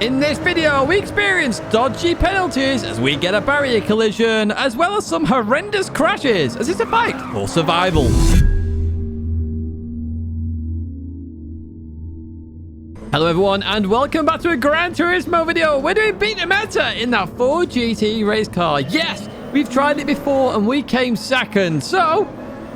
In this video, we experience dodgy penalties as we get a barrier collision, as well as some horrendous crashes, as it's a fight for survival. Hello everyone, and welcome back to a Gran Turismo video. We're doing beat the meta in that Ford GT race car. Yes, we've tried it before and we came second, so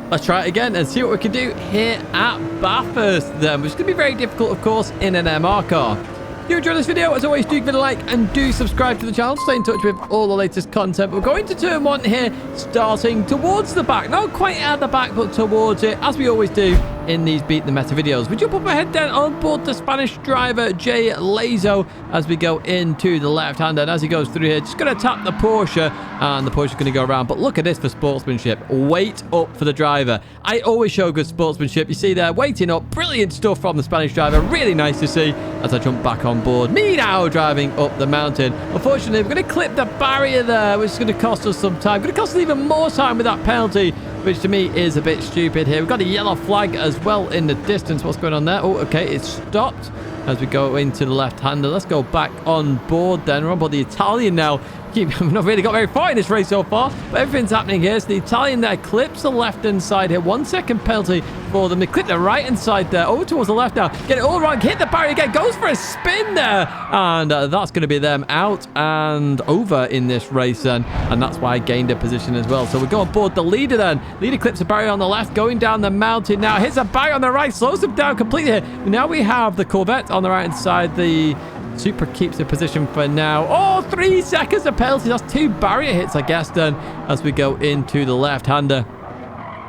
let's try it again and see what we can do here at Bathurst then, which is going to be very difficult, of course, in an MR car. If you enjoyed this video, as always, do give it a like and do subscribe to the channel to stay in touch with all the latest content. We're going to turn one here, starting towards the back. Not quite at the back, but towards it, as we always do in these Beat the Meta videos. We jump up ahead then on board the Spanish driver, Jay Lazo, as we go into the left-hander. And as he goes through here, just going to tap the Porsche, and the Porsche is going to go around. But look at this for sportsmanship. Wait up for the driver. I always show good sportsmanship. You see there, waiting up. Brilliant stuff from the Spanish driver. Really nice to see as I jump back on board. Me now driving up the mountain. Unfortunately, we're going to clip the barrier there, which is going to cost us some time. Going to cost us even more time with that penalty, which to me is a bit stupid here. We've got a yellow flag as well in the distance. What's going on there? Oh, okay, it's stopped as we go into the left-hander. Let's go back on board then. We're on board the Italian now. We've not really got very far in this race so far, but everything's happening here. So the Italian there clips the left-hand side here. 1 second penalty for them. They clip the right-hand side there. Over towards the left now. Get it all wrong. Hit the barrier again. Goes for a spin there. And that's going to be them out and over in this race then. And that's why I gained a position as well. So we go on board the leader then. Leader clips the barrier on the left. Going down the mountain now. Hits a barrier on the right. Slows them down completely here. Now we have the Corvette on the right-hand side. The Supra keeps the position for now. Oh, 3 seconds of penalty. That's 2 barrier hits, I guess, then, as we go into the left-hander.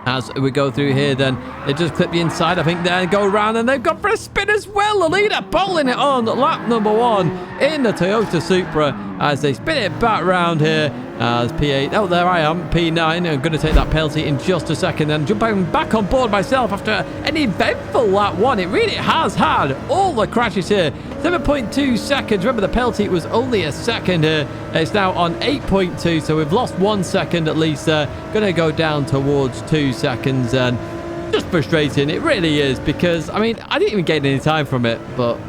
As we go through here, then, they just clip the inside, I think, there, and go around, and they've gone for a spin as well. The leader bowling it on lap number 1 in the Toyota Supra as they spin it back round here as P8. Oh, there I am, P9. I'm going to take that penalty in just a second, then jumping back on board myself after an eventful lap 1. It really has had all the crashes here. 7.2 seconds. Remember, the penalty was only a second here. It's now on 8.2, so we've lost 1 second at least there. Going to go down towards 2 seconds, and just frustrating. It really is, because, I mean, I didn't even gain any time from it, but,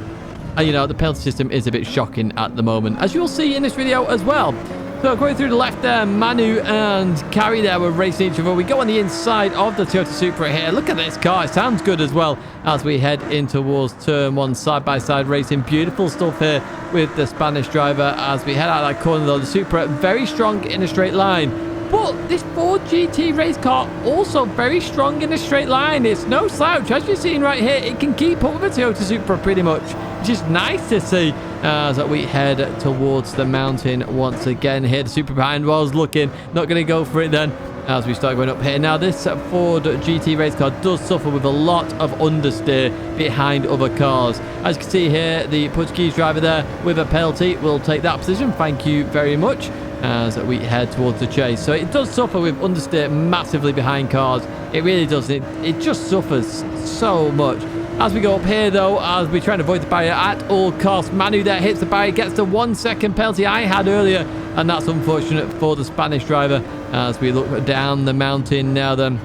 you know, the penalty system is a bit shocking at the moment, as you'll see in this video as well. So going through the left there, Manu and Carrie there were racing each other. We go on the inside of the Toyota Supra here. Look at this car. It sounds good as well as we head in towards turn 1, side-by-side racing. Beautiful stuff here with the Spanish driver as we head out of that corner, though. The Supra very strong in a straight line. But this Ford GT race car also very strong in a straight line. It's no slouch. As you're seeing right here, it can keep up with the Toyota Supra pretty much, which is nice to see as we head towards the mountain once again. Here, the Supra behind was looking, not going to go for it then as we start going up here. Now, this Ford GT race car does suffer with a lot of understeer behind other cars. As you can see here, the Portuguese driver there with a penalty will take that position. Thank you very much, as we head towards the chase. So it does suffer with understeer massively behind cars. It really does. It just suffers so much. As we go up here, though, as we try to avoid the barrier at all costs, Manu there hits the barrier, gets the 1 second penalty I had earlier, and that's unfortunate for the Spanish driver as we look down the mountain now then.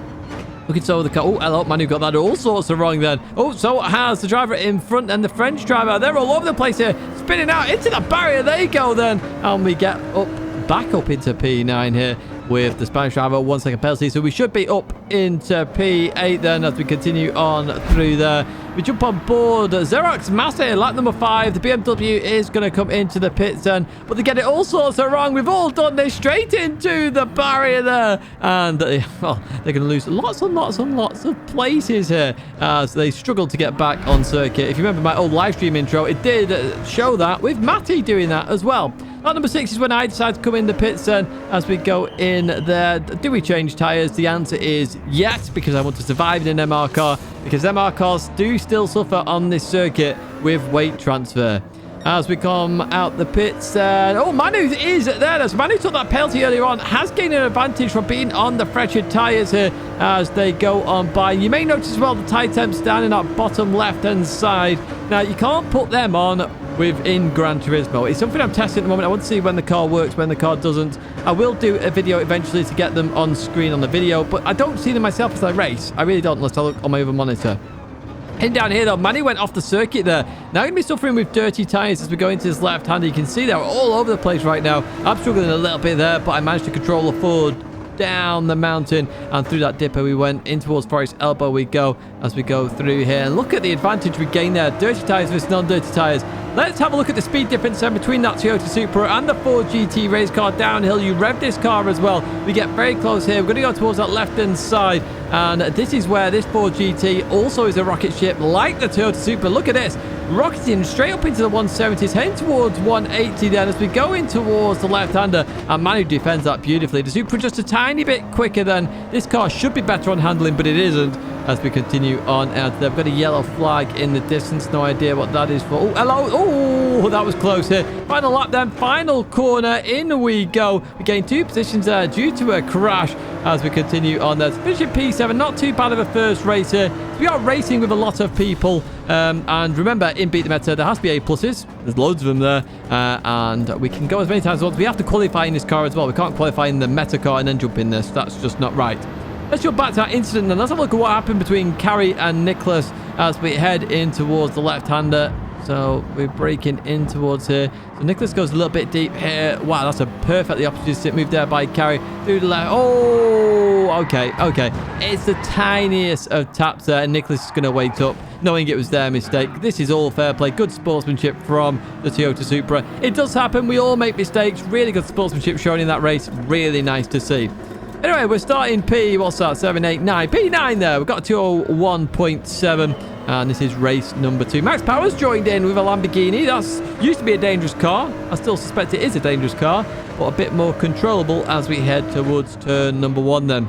Looking so the car. Oh, hello, Manu got that all sorts of wrong then. Oh, so has the driver in front and the French driver. They're all over the place here, spinning out into the barrier. There you go then. And we get back up into P9 here with the Spanish driver. 1 second penalty, so we should be up into P8 then as we continue on through there. We jump on board Xerox Massey, lap number 5. The BMW is going to come into the pits then, but they get it all sorts of wrong. We've all done this straight into the barrier there, and well, they're going to lose lots and lots and lots of places here as they struggle to get back on circuit. If you remember my old live stream intro, it did show that with Matty doing that as well. Lap number 6 is when I decide to come in the pits then as we go in there. Do we change tyres? The answer is yes, because I want to survive in an MR car, because MR cars do still suffer on this circuit with weight transfer. As we come out the pits, oh, Manu is there. As Manu took that penalty earlier on, has gained an advantage from being on the fresher tyres here as they go on by. You may notice as well the tyre temps down in that bottom left-hand side. Now, you can't put them on within Gran Turismo. It's something I'm testing at the moment. I want to see when the car works, when the car doesn't. I will do a video eventually to get them on screen on the video, but I don't see them myself as I race. I really don't, unless I look on my other monitor. In down here, though, Manny went off the circuit there. Now going to be suffering with dirty tyres as we go into this left-hander. You can see they're all over the place right now. I'm struggling a little bit there, but I managed to control the Ford down the mountain and through that dipper we went in towards Forest Elbow we go as we go through here. And look at the advantage we gained there. Dirty tyres versus non-dirty tyres. Let's have a look at the speed difference then between that Toyota Supra and the Ford GT race car downhill. You rev this car as well. We get very close here. We're going to go towards that left-hand side. And this is where this Ford GT also is a rocket ship like the Toyota Supra. Look at this. Rocketing straight up into the 170s, heading towards 180 then as we go in towards the left-hander. And Manu defends that beautifully. The Supra just a tiny bit quicker than this car. Should be better on handling, but it isn't. As we continue on out there, we've got a yellow flag in the distance. No idea what that is for. Oh, hello. Oh, that was close here. Final lap then. Final corner. In we go. We gained 2 positions there due to a crash as we continue on there. Finishing P7. Not too bad of a first race here. We are racing with a lot of people. And remember, in Beat the Meta, there has to be A+. There's loads of them there. And we can go as many times as we want. We have to qualify in this car as well. We can't qualify in the Meta car and then jump in this. That's just not right. Let's jump back to that incident and let's have a look at what happened between Carrie and Nicholas as we head in towards the left-hander. So we're braking in towards here. So Nicholas goes a little bit deep here. Wow, that's a perfectly opportunistic move there by Carrie. Through the left. Oh, okay. It's the tiniest of taps there and Nicholas is going to wake up knowing it was their mistake. This is all fair play. Good sportsmanship from the Toyota Supra. It does happen. We all make mistakes. Really good sportsmanship shown in that race. Really nice to see. Anyway, we're starting what's that? 7, 8, 9. P9 there. We've got a 201.7. And this is race number 2. Max Power's joined in with a Lamborghini. That's used to be a dangerous car. I still suspect it is a dangerous car, but a bit more controllable as we head towards turn number 1 then.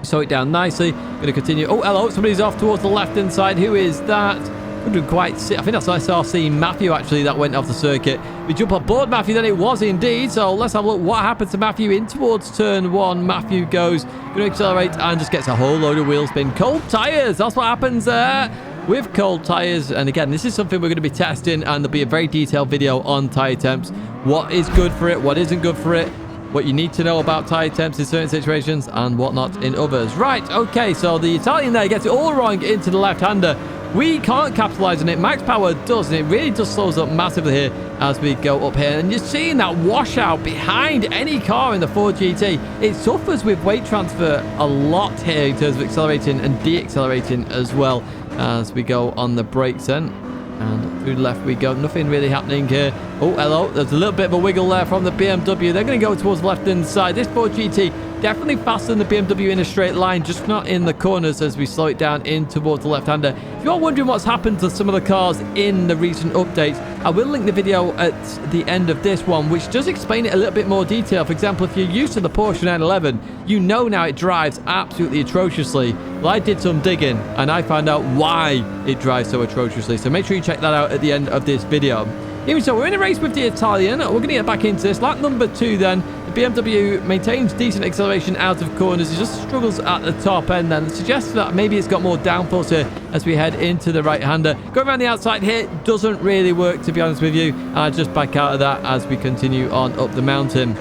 Slow it down nicely. Going to continue. Oh, hello. Somebody's off towards the left-hand side. Who is that? Couldn't quite see. I think that's SRC Matthew, actually, that went off the circuit. We jump on board Matthew, then it was indeed. So let's have a look what happened to Matthew in towards turn 1. Matthew goes, going to accelerate and just gets a whole load of wheel spin. Cold tyres. That's what happens there with cold tyres. And again, this is something we're going to be testing, and there'll be a very detailed video on tyre temps. What is good for it, what isn't good for it, what you need to know about tyre temps in certain situations and whatnot in others. Right, okay, so the Italian there gets it all wrong into the left-hander. We can't capitalize on it. Max Power does, and it really just slows up massively here as we go up here. And you're seeing that washout behind any car in the Ford GT. It suffers with weight transfer a lot here in terms of accelerating and de-accelerating as well as we go on the brakes then. And through the left we go. Nothing really happening here. Oh, hello. There's a little bit of a wiggle there from the BMW. They're going to go towards the left-hand side. This Ford GT definitely faster than the BMW in a straight line, just not in the corners as we slow it down in towards the left-hander. If you're wondering what's happened to some of the cars in the recent updates, I will link the video at the end of this one, which does explain it a little bit more detail. For example, if you're used to the Porsche 911, you know now it drives absolutely atrociously. Well, I did some digging, and I found out why it drives so atrociously. So make sure you check that out at the end of this video. Even so, we're in a race with the Italian. We're going to get back into this. Lap number 2 then. The BMW maintains decent acceleration out of corners. It just struggles at the top end then. It suggests that maybe it's got more downforce here as we head into the right-hander. Going around the outside here doesn't really work, to be honest with you. I just back out of that as we continue on up the mountain.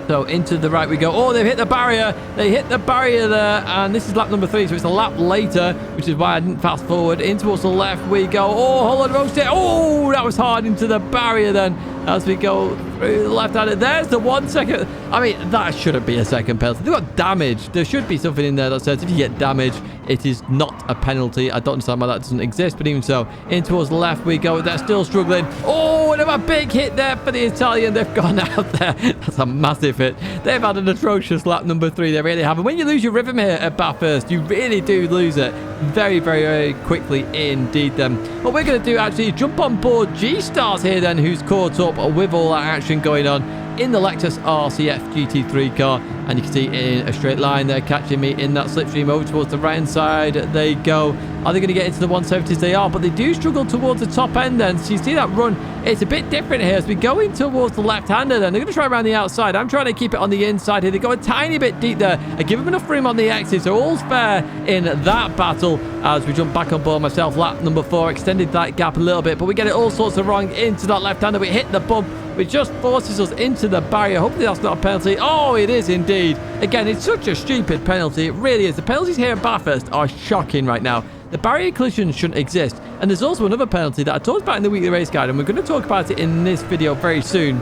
So into the right we go. Oh, they've hit the barrier. They hit the barrier there. And this is lap number 3, so it's a lap later, which is why I didn't fast forward. In towards the left we go. Oh, hold on, roast it. Oh, that was hard into the barrier then as we go through the left-hander. There's the 1 second. I mean, that shouldn't be a second penalty. They got damage. There should be something in there that says if you get damage, it is not a penalty. I don't understand why that doesn't exist, but even so, in towards the left we go. They're still struggling. Oh, and a big hit there for the Italian. They've gone out there. That's a massive hit. They've had an atrocious lap number 3. They really have. And when you lose your rhythm here at Bathurst, you really do lose it very, very, very quickly indeed then. What we're going to do actually is jump on board G-Stars here then, who's caught up with all that action going on in the Lexus RCF GT3 car. And you can see in a straight line they're catching me in that slipstream over towards the right hand side. They go. Are they going to get into the 170s? They are, but they do struggle towards the top end then. So you see that run. It's a bit different here as we go in towards the left-hander then. They're going to try around the outside. I'm trying to keep it on the inside here. They go a tiny bit deep there. I give them enough room on the exit, so all's fair in that battle as we jump back on board myself. Lap number 4 extended that gap a little bit, but we get it all sorts of wrong into that left-hander. We hit the bump, which just forces us into the barrier. Hopefully that's not a penalty. Oh, it is indeed. Again, it's such a stupid penalty. It really is. The penalties here at Bathurst are shocking right now. the barrier collision shouldn't exist. And there's also another penalty that I talked about in the weekly race guide, and we're going to talk about it in this video very soon.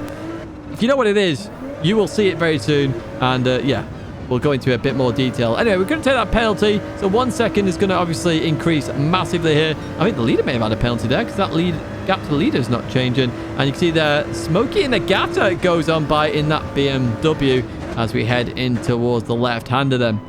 If you know what it is, you will see it very soon. And yeah, we'll go into a bit more detail. Anyway, we're going to take that penalty. So 1 second is going to obviously increase massively here. I think the leader may have had a penalty there because that gap to the leader is not changing. And you can see there, Smokey in the Gatter goes on by in that BMW as we head in towards the left-hander then.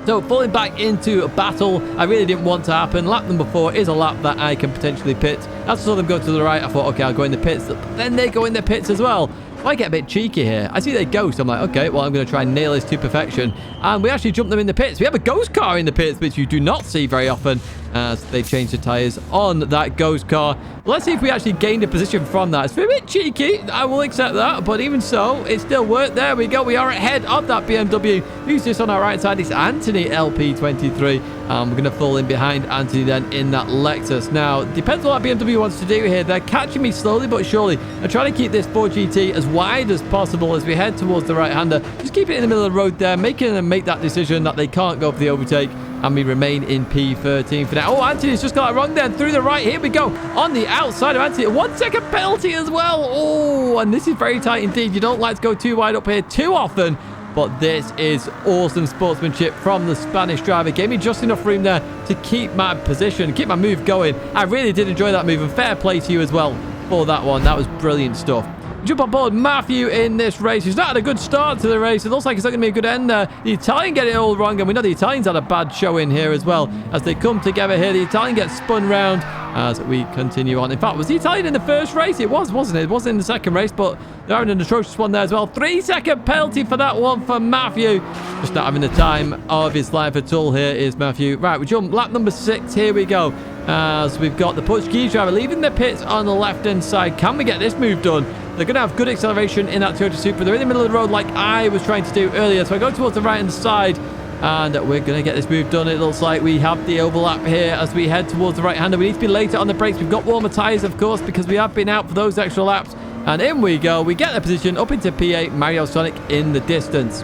So falling back into a battle, I really didn't want to happen. Lap number 4 is a lap that I can potentially pit. As I saw them go to the right, I thought, okay, I'll go in the pits. But then they go in the pits as well. I get a bit cheeky here. I see they ghost. I'm like, okay, well, I'm going to try and nail this to perfection. And we actually jump them in the pits. We have a ghost car in the pits, which you do not see very often as they change the tyres on that ghost car. Let's see if we actually gained a position from that. It's a bit cheeky. I will accept that. But even so, it still worked. There we go. We are ahead of that BMW. Who's this on our right side? It's Anthony LP23. We're going to fall in behind Anthony then in that Lexus. Now, depends on what BMW wants to do here. They're catching me slowly but surely. I'm trying to keep this 4GT as wide as possible as we head towards the right-hander. Just keep it in the middle of the road there, making them make that decision that they can't go for the overtake. And we remain in P13 for now. Oh, Anthony's just got it wrong there. Through the right. Here we go. On the outside of Anthony. 1 second penalty as well. Oh, and this is very tight indeed. You don't like to go too wide up here too often. But this is awesome sportsmanship from the Spanish driver. Gave me just enough room there to keep my position, keep my move going. I really did enjoy that move. And fair play to you as well for that one. That was brilliant stuff. Jump on board Matthew in this race. He's not had a good start to the race. It looks like it's not going to be a good end there. The Italian get it all wrong, and we know the Italians had a bad show in here as well. As they come together here, the Italian gets spun round as we continue on. In fact, was the Italian in the first race? It was, wasn't it? It wasn't in the second race, but they're having an atrocious one there as well. 3 second penalty for that one for Matthew. Just not having the time of his life at all here is Matthew. Right, we jump lap number 6. Here we go. As we've got the Portuguese driver leaving the pits on the left-hand side. Can we get this move done? They're going to have good acceleration in that Toyota Supra. They're in the middle of the road like I was trying to do earlier. So I go towards the right-hand side. And we're going to get this move done. It looks like we have the overlap here as we head towards the right-hander. We need to be later on the brakes. We've got warmer tyres, of course, because we have been out for those extra laps. And in we go. We get the position up into P8. Mario Sonic in the distance.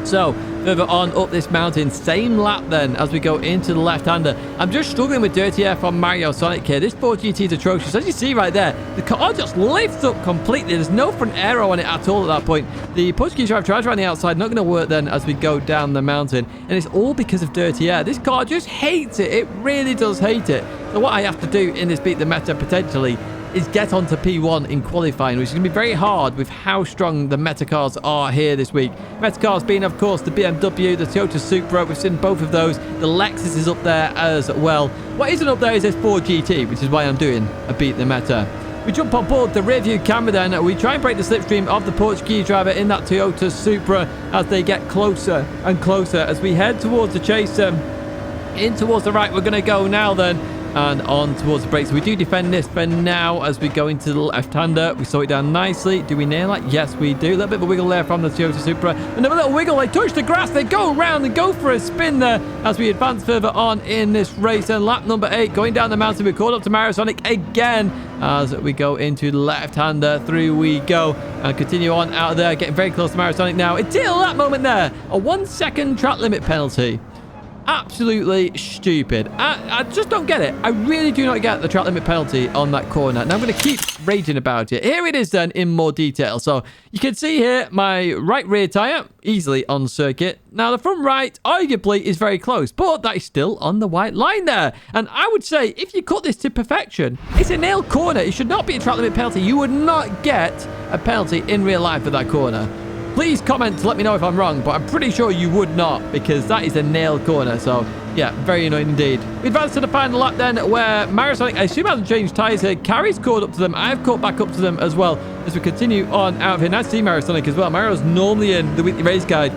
So, further on up this mountain, same lap then as we go into the left-hander. I'm just struggling with dirty air from Mario Sonic here. This 4GT is atrocious. As you see right there, the car just lifts up completely. There's no front aero on it at all at that point. The Portuguese driver tries around the outside. Not going to work then as we go down the mountain. And it's all because of dirty air. This car just hates it. It really does hate it. So what I have to do in this Beat the Meta potentially is get onto P1 in qualifying, which is going to be very hard with how strong the Meta cars are here this week. Meta cars being, of course, the BMW, the Toyota Supra. We've seen both of those. The Lexus is up there as well. What isn't up there is this 4GT, which is why I'm doing a Beat the Meta. We jump on board the rear view camera then. We try and break the slipstream of the Portuguese driver in that Toyota Supra as they get closer and closer as we head towards the chase. In towards the right, we're going to go now then. And on towards the brakes. We do defend this for now as we go into the left-hander. We slow it down nicely. Do we nail it? Yes, we do. A little bit of a wiggle there from the Toyota Supra. Another little wiggle. They touch the grass. They go around and go for a spin there as we advance further on in this race. And lap number 8, going down the mountain. We're caught up to Mario Sonic again as we go into the left-hander. Through we go and continue on out of there. Getting very close to Mario Sonic now. Until that moment there, a 1 second track limit penalty. Absolutely stupid. I just don't get it. I really do not get the track limit penalty on that corner. Now I'm going to keep raging about it. Here it is then in more detail. So you can see here my right rear tyre easily on circuit. Now the front right arguably is very close, but that is still on the white line there. And I would say if you cut this to perfection, it's a nail corner. It should not be a track limit penalty. You would not get a penalty in real life for that corner. Please comment to let me know if I'm wrong, but I'm pretty sure you would not because that is a nail corner. So, yeah, very annoying indeed. We advance to the final lap then where Mario Sonic, I assume, hasn't changed tyres here. Carrie's caught up to them. I've caught back up to them as well as we continue on out of here. Nice to see Mario Sonic as well. Mario's normally in the weekly race guide.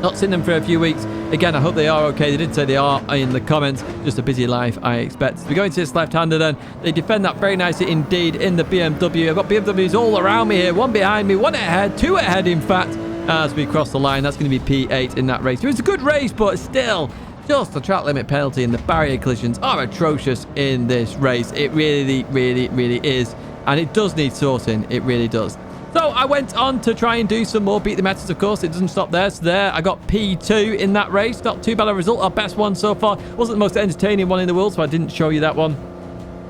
Not seen them for a few weeks. Again, I hope they are okay. They did say they are in the comments. Just a busy life, I expect. So we go into this left-hander then. They defend that very nicely indeed in the BMW. I've got BMWs all around me here. One behind me, one ahead, two ahead, in fact, as we cross the line. That's going to be P8 in that race. It was a good race, but still, just the track limit penalty and the barrier collisions are atrocious in this race. It really, really, really is. And it does need sorting. It really does. So I went on to try and do some more Beat the Metas, of course. It doesn't stop there. So there, I got P2 in that race. Not too bad a result. Our best one so far. Wasn't the most entertaining one in the world, so I didn't show you that one.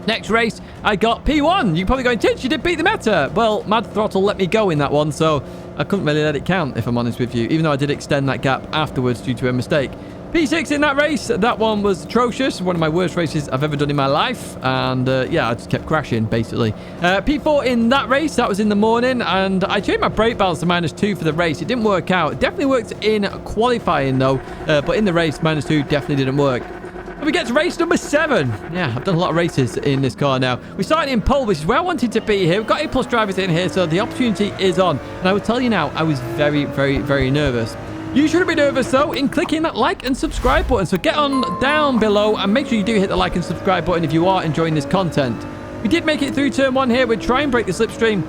Next race, I got P1. You're probably going, Tidge, you did beat the meta. Well, Mad Throttle let me go in that one, so I couldn't really let it count, if I'm honest with you, even though I did extend that gap afterwards due to a mistake. P6 in that race. That one was atrocious. One of my worst races I've ever done in my life. And yeah, I just kept crashing, basically. P4 in that race. That was in the morning. And I changed my brake balance to -2 for the race. It didn't work out. It definitely worked in qualifying, though. But in the race, -2 definitely didn't work. And we get to race number 7. Yeah, I've done a lot of races in this car now. We started in pole, which is where I wanted to be here. We've got A+ drivers in here, so the opportunity is on. And I will tell you now, I was very, very, very nervous. You shouldn't be nervous, though, in clicking that like and subscribe button. So get on down below and make sure you do hit the like and subscribe button if you are enjoying this content. We did make it through turn 1 here. We'll try and break the slipstream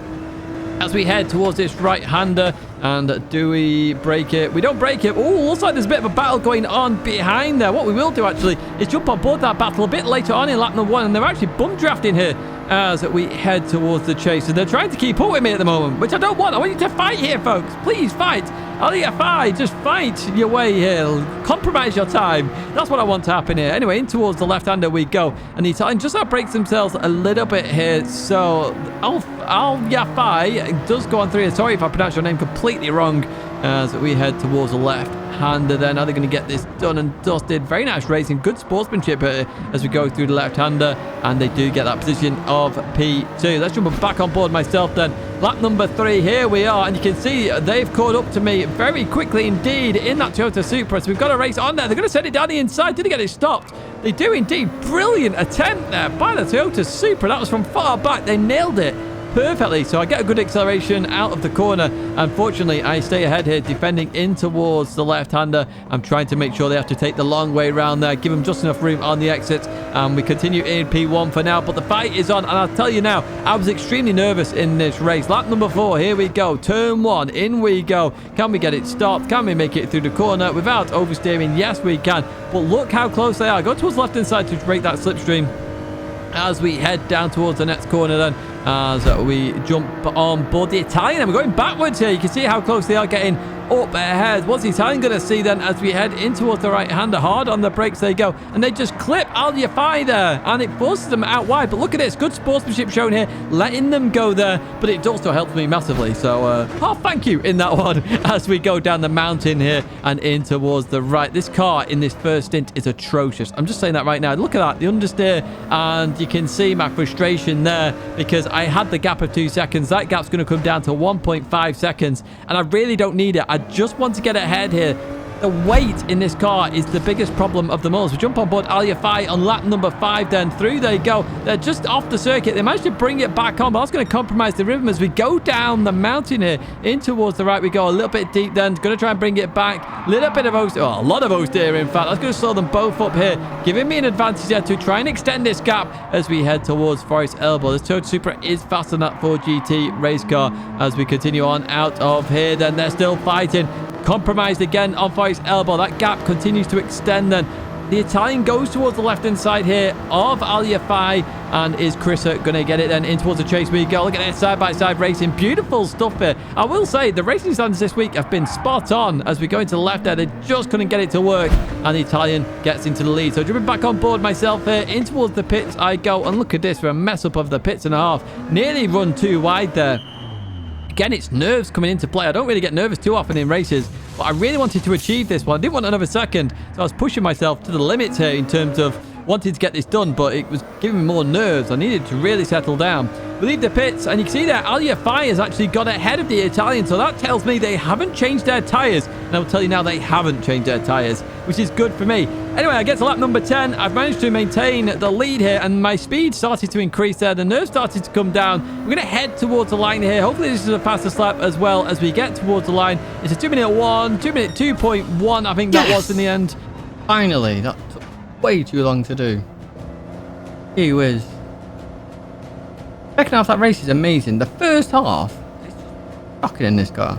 as we head towards this right-hander. And do we break it? We don't break it. Oh, looks like there's a bit of a battle going on behind there. What we will do, actually, is jump on board that battle a bit later on in lap number 1. And they're actually bump drafting here as we head towards the chase. And they're trying to keep up with me at the moment, which I don't want. I want you to fight here, folks. Please fight. LEFI, just fight your way here. Compromise your time. That's what I want to happen here. Anyway, in towards the left-hander we go. And the Italian just outbreaks themselves a little bit here. So, LEFI does go on through here. Sorry if I pronounced your name completely wrong as we head towards the left-hander then. Are they going to get this done and dusted? Very nice racing. Good sportsmanship as we go through the left-hander. And they do get that position of P2. Let's jump back on board myself then. Lap number 3, here we are, and you can see they've caught up to me very quickly indeed in that Toyota Supra. So we've got a race on there. They're going to send it down the inside. Did they get it stopped? They do indeed. Brilliant attempt there by the Toyota Supra. That was from far back. They nailed it perfectly. So I get a good acceleration out of the corner. Unfortunately, I stay ahead here, defending in towards the left-hander. I'm trying to make sure they have to take the long way around there, give them just enough room on the exits. And we continue in P1 for now, but the fight is on. And I'll tell you now, I was extremely nervous in this race. Lap number 4, here we go. Turn 1, in we go. Can we get it stopped? Can we make it through the corner without oversteering? Yes, we can. But look how close they are. Go towards the left-hand side to break that slipstream as we head down towards the next corner then, as we jump on board the Italian. And we're going backwards here. You can see how close they are getting up ahead. What's the Italian going to see then as we head in towards the right-hander? Hard on the brakes they go. And they just clip LEFI there. And it forces them out wide. But look at this. Good sportsmanship shown here. Letting them go there. But it also helps me massively. So, thank you in that one as we go down the mountain here and in towards the right. This car in this first stint is atrocious. I'm just saying that right now. Look at that. The understeer. And you can see my frustration there because I had the gap of 2 seconds. That gap's going to come down to 1.5 seconds. And I really don't need it. I just want to get ahead here. The weight in this car is the biggest problem of them all. So we jump on board LEFI on lap number 5 then. Through they go. They're just off the circuit. They managed to bring it back on, but that's going to compromise the rhythm as we go down the mountain here. In towards the right we go. A little bit deep then. Going to try and bring it back. Little bit of a lot of oversteer in fact. That's going to slow them both up here. Giving me an advantage there to try and extend this gap as we head towards Forest Elbow. This Toyota Supra is faster than that 4GT race car as we continue on out of here. Then they're still fighting. Compromised again on Forest Elbow. That gap continues to extend then. The Italian goes towards the left-hand side here of LEFI. And is Chrissa going to get it then in towards the chase we go? Look at this side-by-side racing. Beautiful stuff here. I will say the racing standards this week have been spot on as we go into the left there. They just couldn't get it to work. And the Italian gets into the lead. So jumping back on board myself here. In towards the pits I go. And look at this for a mess up of the pits and a half. Nearly run too wide there. Again, it's nerves coming into play. I don't really get nervous too often in races, but I really wanted to achieve this one. I didn't want another second, so I was pushing myself to the limits here in terms of wanting to get this done, but it was giving me more nerves. I needed to really settle down. We leave the pits, and you can see that LEFI has actually got ahead of the Italian, so that tells me they haven't changed their tyres. And I'll tell you now, they haven't changed their tyres, which is good for me. Anyway, I get to lap number 10. I've managed to maintain the lead here, and my speed started to increase there. The nerves started to come down. We're going to head towards the line here. Hopefully, this is a fastest lap as well as we get towards the line. It's a 2-minute 1, 2-minute 2.1, I think that was in the end. Finally, that took way too long to do. Gee whiz. Second half, that race is amazing. The first half is shocking in this car.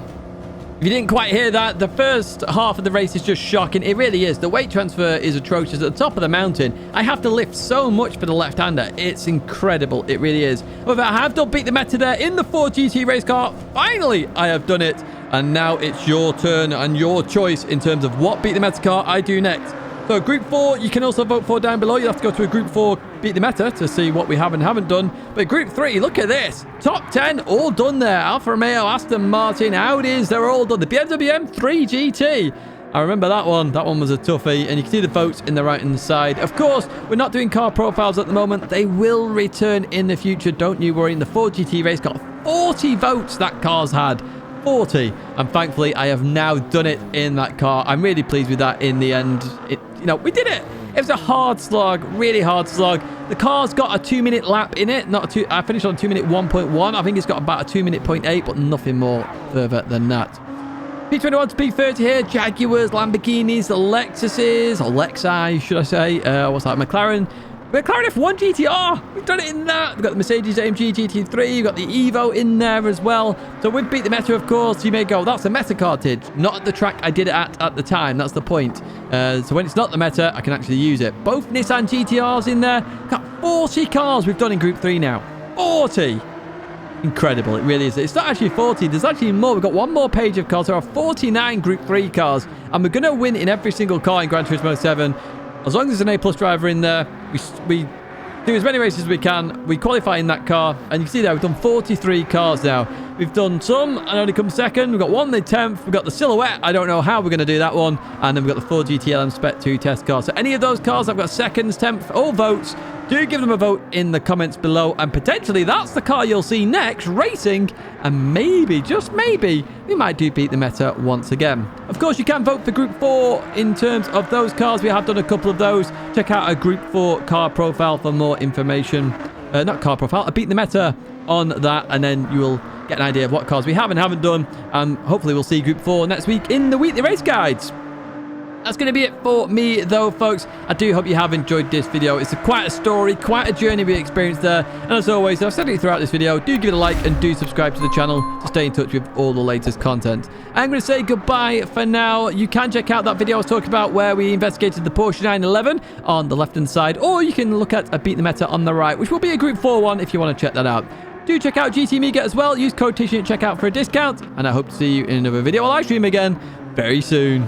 you didn't quite hear that, the first half of the race is just shocking. It really is. The weight transfer is atrocious. At the top of the mountain, I have to lift so much for the left-hander. It's incredible. It really is. However, I have done beat the meta there in the Ford GT race car. Finally, I have done it. And now it's your turn and your choice in terms of what beat the meta car I do next. So Group 4, you can also vote for down below. You have to go to a Group 4 beat the meta to see what we have and haven't done. But Group 3, look at this. Top 10, all done there. Alfa Romeo, Aston Martin, Audis, they're all done. The BMW M3 GT. I remember that one. That one was a toughie. And you can see the votes in the right-hand side. Of course, we're not doing car profiles at the moment. They will return in the future. Don't you worry. And the Ford GT race got 40 votes that car's had. 40. And thankfully, I have now done it in that car. I'm really pleased with that in the end. We did it. It was a hard slog, really hard slog. The car's got a 2-minute lap in it. I finished on 2-minute 1.1. I think it's got about a 2-minute 0.8, but nothing more further than that. P21 to P30 here. Jaguars, Lamborghinis, Lexuses, or Lexi, should I say. What's that? McLaren F1 GTR. We've done it in that. We've got the Mercedes AMG GT3. We've got the Evo in there as well. So we've beat the meta, of course. You may go, that's a meta cartridge. Not at the track I did it at the time. That's the point. So when it's not the meta, I can actually use it. Both Nissan GTRs in there. Got 40 cars we've done in Group 3 now. 40. Incredible. It really is. It's not actually 40. There's actually more. We've got one more page of cars. There are 49 Group 3 cars. And we're going to win in every single car in Gran Turismo 7. As long as there's an A+ driver in there, we do as many races as we can. We qualify in that car. And you can see there, we've done 43 cars now. We've done some and only come second. We've got one in 10th. We've got the Silhouette. I don't know how we're going to do that one. And then we've got the Ford GT LM Spec 2 test car. So any of those cars, I've got seconds, 10th, all votes. Do give them a vote in the comments below. And potentially, that's the car you'll see next racing. And maybe, just maybe, we might do beat the meta once again. Of course, you can vote for Group 4 in terms of those cars. We have done a couple of those. Check out a Group 4 car profile for more information. Not car profile, a beat the meta on that. And then you will get an idea of what cars we have and haven't done. And hopefully, we'll see Group 4 next week in the Weekly Race Guides. That's going to be it for me, though, folks. I do hope you have enjoyed this video. It's quite a story, quite a journey we experienced there. And as always, I've said it throughout this video, do give it a like and do subscribe to the channel to stay in touch with all the latest content. I'm going to say goodbye for now. You can check out that video I was talking about where we investigated the Porsche 911 on the left-hand side, or you can look at a Beat the Meta on the right, which will be a Group 4 one if you want to check that out. Do check out GT Amiga as well. Use code Tidgney at checkout for a discount. And I hope to see you in another video or live stream again very soon.